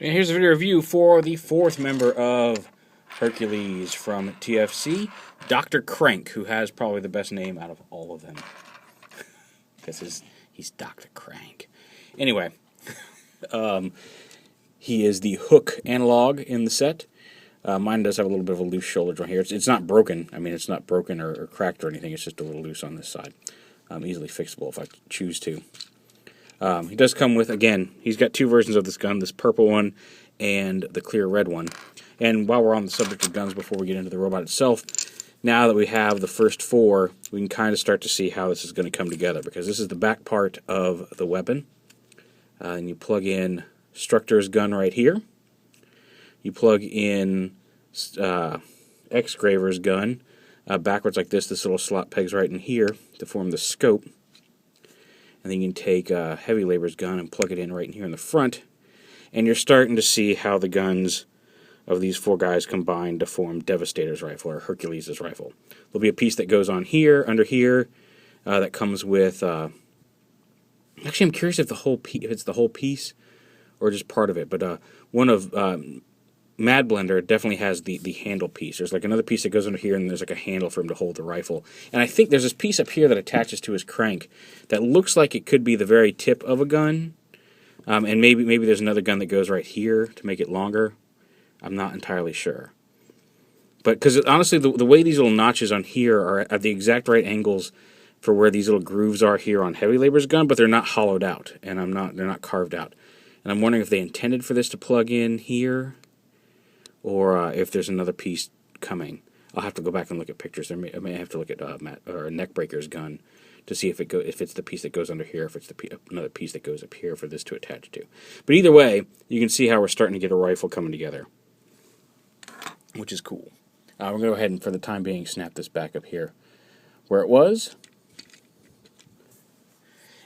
And here's a video review for the fourth member of Hercules from TFC, Dr. Crank, who has probably the best name out of all of them. Because he's Dr. Crank. Anyway, he is the hook analog in the set. Mine does have a little bit of a loose shoulder joint here. It's not broken. I mean, it's not broken or cracked or anything. It's just a little loose on this side. Easily fixable if I choose to. He does come with, again, he's got two versions of this gun, this purple one and the clear red one. And while we're on the subject of guns, before we get into the robot itself, now that we have the first four, we can kind of start to see how this is going to come together, because this is the back part of the weapon. And you plug in Structor's gun right here. You plug in Exgraver's gun backwards like this. This little slot pegs right in here to form the scope. And then you can take Heavy Labor's gun and plug it in right in here in the front. And you're starting to see how the guns of these four guys combine to form Devastator's rifle, or Hercules' rifle. There'll be a piece that goes on here, under here, that comes with... actually, I'm curious if it's the whole piece or just part of it. But one of... Mad Blender definitely has the handle piece. There's like another piece that goes under here, and there's like a handle for him to hold the rifle. And I think there's this piece up here that attaches to his crank that looks like it could be the very tip of a gun. And maybe there's another gun that goes right here to make it longer. I'm not entirely sure. But because honestly, the way these little notches on here are at the exact right angles for where these little grooves are here on Heavy Labor's gun, but they're not hollowed out, and they're not carved out. And I'm wondering if they intended for this to plug in here, or if there's another piece coming. I'll have to go back and look at pictures. I may have to look at Neckbreaker's gun to see if it's the piece that goes under here, if it's another piece that goes up here for this to attach to. But either way, you can see how we're starting to get a rifle coming together, which is cool. We're going to go ahead and, for the time being, snap this back up here where it was.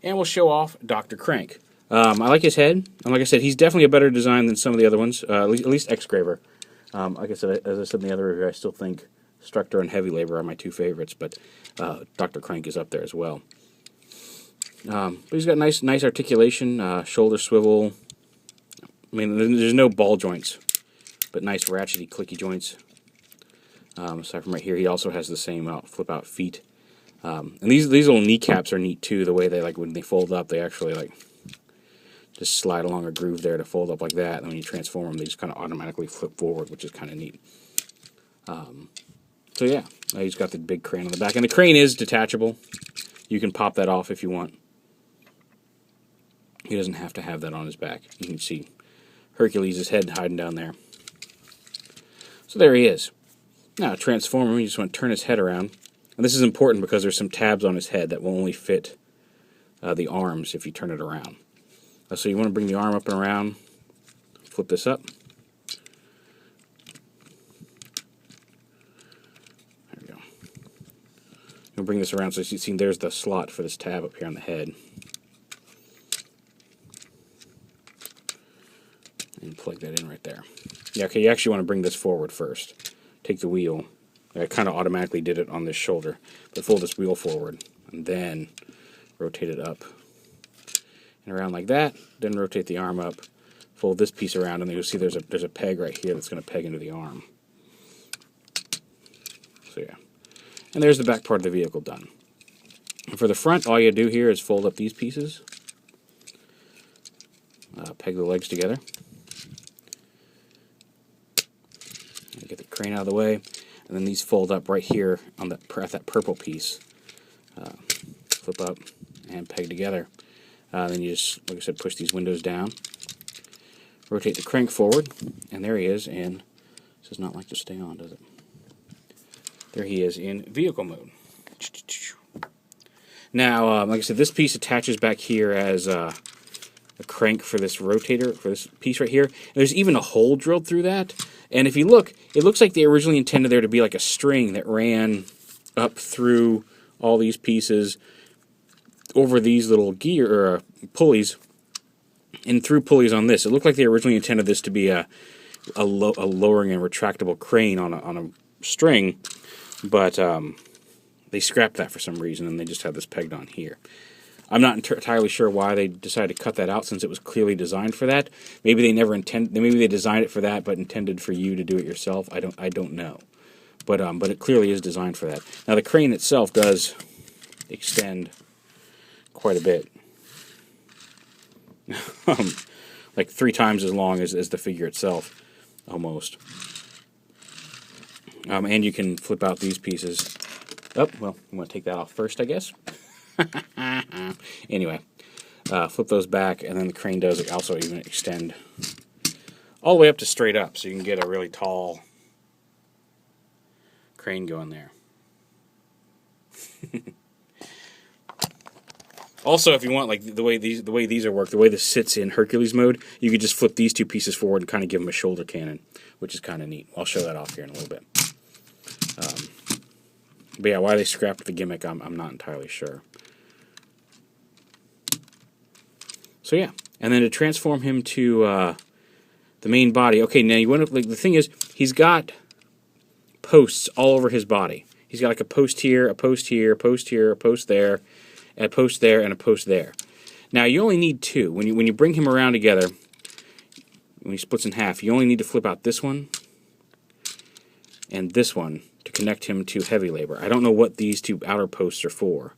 And we'll show off Dr. Crank. I like his head. And like I said, he's definitely a better design than some of the other ones, at least Exgraver. Like I said, as I said in the other review, I still think Structor and Heavy Labor are my two favorites, but Dr. Crank is up there as well. But he's got nice articulation, shoulder swivel. I mean, there's no ball joints, but nice ratchety, clicky joints. Aside from right here, he also has the same flip-out feet. And these little kneecaps are neat too. The way they when they fold up, they actually just slide along a groove there to fold up like that, and when you transform them, they just kind of automatically flip forward, which is kind of neat. So yeah, he's got the big crane on the back, and the crane is detachable. You can pop that off if you want. He doesn't have to have that on his back. You can see Hercules' head hiding down there. So there he is. Now, transform him, you just want to turn his head around. And this is important because there's some tabs on his head that will only fit the arms if you turn it around. So you want to bring the arm up and around, flip this up. There we go. You'll bring this around so you see there's the slot for this tab up here on the head. And plug that in right there. Yeah, okay, you actually want to bring this forward first. Take the wheel. I kind of automatically did it on this shoulder. But fold this wheel forward and then rotate it up and around like that. Then rotate the arm up, fold this piece around, and then you'll see there's a peg right here that's going to peg into the arm. So yeah, and there's the back part of the vehicle done. And for the front, all you do here is fold up these pieces, peg the legs together, and get the crane out of the way, and then these fold up right here on that purple piece. Flip up and peg together. Then you just, like I said, push these windows down, rotate the crank forward, and there he is, and this does not like to stay on, does it? There he is in vehicle mode. Now, like I said, this piece attaches back here as a crank for this rotator, for this piece right here. And there's even a hole drilled through that, and if you look, it looks like they originally intended there to be like a string that ran up through all these pieces, over these little gear pulleys, and through pulleys on this. It looked like they originally intended this to be a lowering and retractable crane on a string, but they scrapped that for some reason, and they just have this pegged on here. I'm not entirely sure why they decided to cut that out, since it was clearly designed for that. Maybe they never maybe they designed it for that, but intended for you to do it yourself. I don't know, but it clearly is designed for that. Now the crane itself does extend quite a bit, like 3 times as long as the figure itself, almost. And you can flip out these pieces. Oh, well, I'm going to take that off first, I guess. Anyway, flip those back, and then the crane does also even extend all the way up to straight up, so you can get a really tall crane going there. Also, if you want, like the way these are worked, the way this sits in Hercules mode, you could just flip these 2 pieces forward and kind of give them a shoulder cannon, which is kind of neat. I'll show that off here in a little bit. But yeah, why they scrapped the gimmick, I'm not entirely sure. So yeah, and then to transform him to the main body. Okay, now you want to, like, the thing is, he's got posts all over his body. He's got like a post here, a post here, a post here, a post there, and a post there, and a post there. Now you only need 2. When you bring him around together, when he splits in half, you only need to flip out this one and this one to connect him to heavy labor. I don't know what these 2 outer posts are for,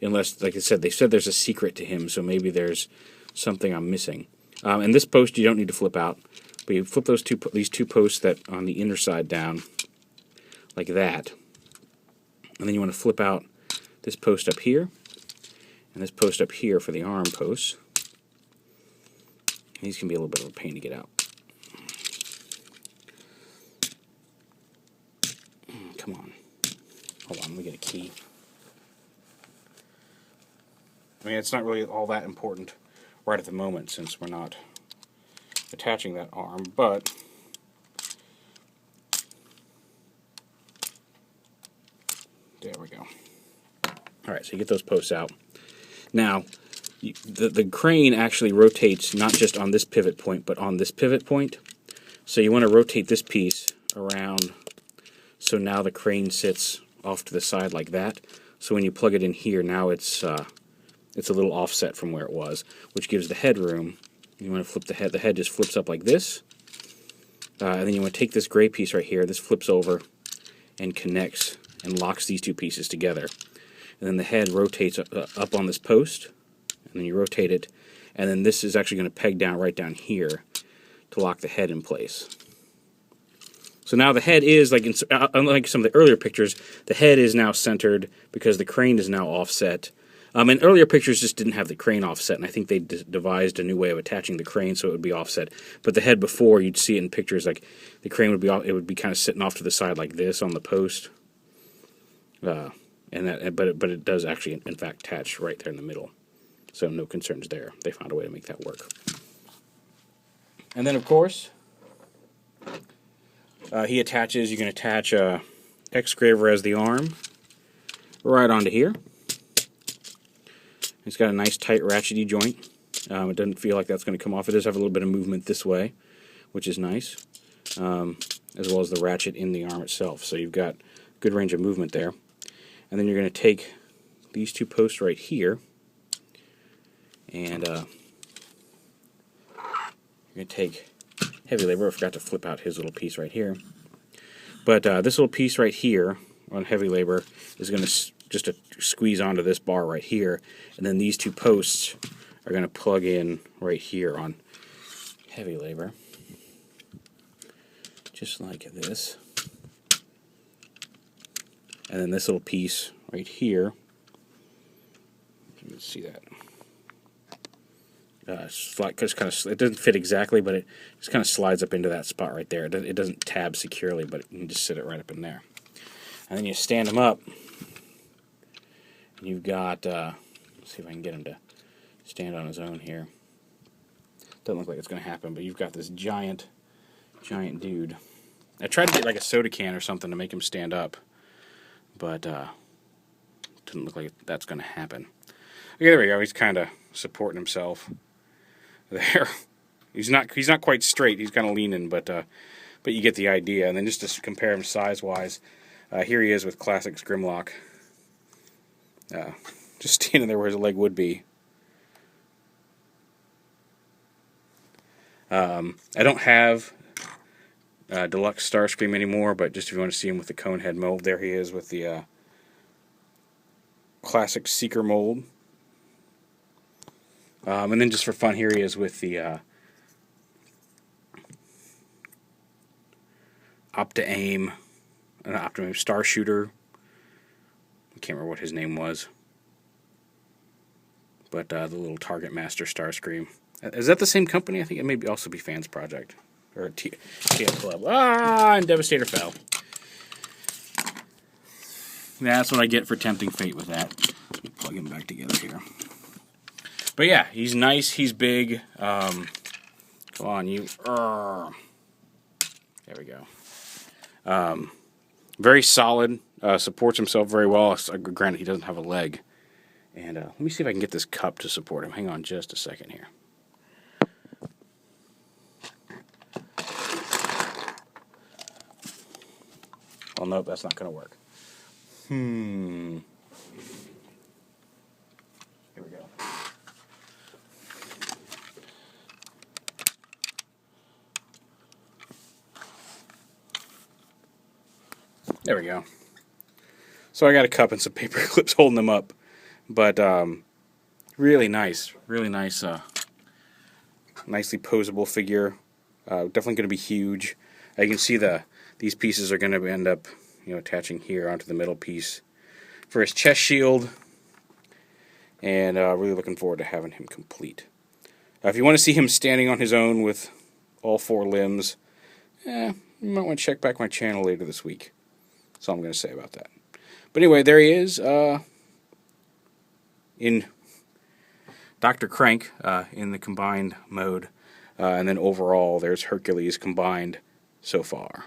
unless, like I said, they said there's a secret to him, so maybe there's something I'm missing. And this post you don't need to flip out, but you flip these two posts that on the inner side down, like that, and then you want to flip out this post up here, and this post up here for the arm posts. These can be a little bit of a pain to get out. Come on. Hold on, let me get a key. I mean, it's not really all that important right at the moment, since we're not attaching that arm, but there we go. Alright, so you get those posts out. Now, the crane actually rotates not just on this pivot point, but on this pivot point. So you want to rotate this piece around, so now the crane sits off to the side like that. So when you plug it in here, now it's a little offset from where it was, which gives the head room. You want to flip the head. The head just flips up like this. And then you want to take this gray piece right here. This flips over and connects and locks these 2 pieces together. And then the head rotates up on this post. And then you rotate it. And then this is actually going to peg down right down here to lock the head in place. So now the head is, like unlike some of the earlier pictures, the head is now centered because the crane is now offset. And earlier pictures just didn't have the crane offset, and I think they devised a new way of attaching the crane so it would be offset. But the head before, you'd see it in pictures, like the crane would be it would be kind of sitting off to the side like this on the post. But it does actually, in fact, attach right there in the middle. So no concerns there. They found a way to make that work. And then, of course, he attaches. You can attach Exgraver as the arm right onto here. It's got a nice tight ratchety joint. It doesn't feel like that's going to come off. It does have a little bit of movement this way, which is nice, as well as the ratchet in the arm itself. So you've got good range of movement there. And then you're going to take these 2 posts right here, and you're going to take heavy labor. I forgot to flip out his little piece right here. But this little piece right here on heavy labor is going to just to squeeze onto this bar right here, and then these 2 posts are going to plug in right here on heavy labor, just like this. And then this little piece right here, you can see that. It doesn't fit exactly, but it just kind of slides up into that spot right there. It doesn't tab securely, but you can just sit it right up in there. And then you stand them up. You've got, let's see if I can get him to stand on his own here. Doesn't look like it's going to happen, but you've got this giant dude. I tried to get like a soda can or something to make him stand up, but doesn't look like that's going to happen. Okay, there we go. He's kind of supporting himself there. He's not quite straight. He's kind of leaning, but you get the idea. And then just to compare him size-wise, here he is with Classics Grimlock. Just standing there where his leg would be, I don't have Deluxe Starscream anymore, but just if you want to see him with the cone head mold, there he is with the classic Seeker mold. And then just for fun, here he is with the Opti-Aim, an Opti-Aim Star Shooter. I can't remember what his name was. But the little Target Master Starscream. Is that the same company? I think it may also be Fans Project. Or TF Club. Ah, and Devastator fell. That's what I get for tempting fate with that. Let me plug him back together here. But yeah, he's nice, he's big. Come on, you. There we go. Very solid. Supports himself very well. Granted, he doesn't have a leg. And let me see if I can get this cup to support him. Hang on just a second here. Well, nope, that's not going to work. Here we go. There we go. So I got a cup and some paper clips holding them up. But really nice, nicely posable figure. Definitely going to be huge. You can see these pieces are going to end up, attaching here onto the middle piece for his chest shield. And really looking forward to having him complete. If you want to see him standing on his own with all 4 limbs, you might want to check back my channel later this week. That's all I'm going to say about that. But anyway, there he is. In Dr. Crank in the combined mode, and then overall there's Hercules combined so far.